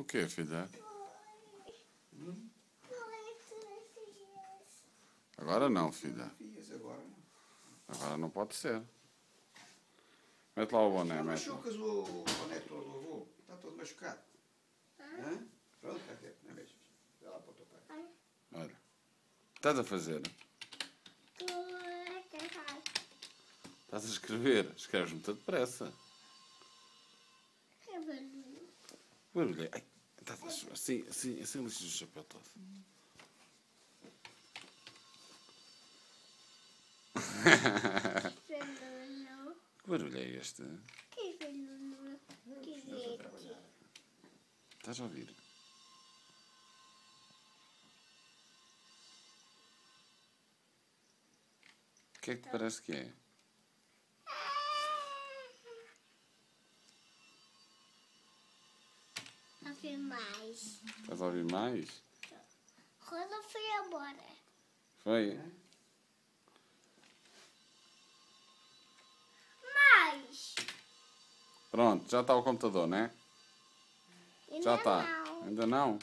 quê, filha? Agora não, filha. Agora não pode ser. Mete lá o boné, mete. Machucas o boné todo, o avô. Está todo machucado. Hã? Pronto, está quieto, não é mesmo? Vai lá para o teu pai. Olha. O que estás a fazer? Estás a escrever. Escreves muito depressa. Que barulho. Barulho. Ai, assim lixas o chapéu todo. Que barulho é este? Que barulho. Que gente. Estás a ouvir? O que é que parece que é? Não vi mais. Estás a ouvir mais? Quando eu fui embora. Foi? Mais. Pronto, já está o computador, não é? Já está. Não. Ainda não?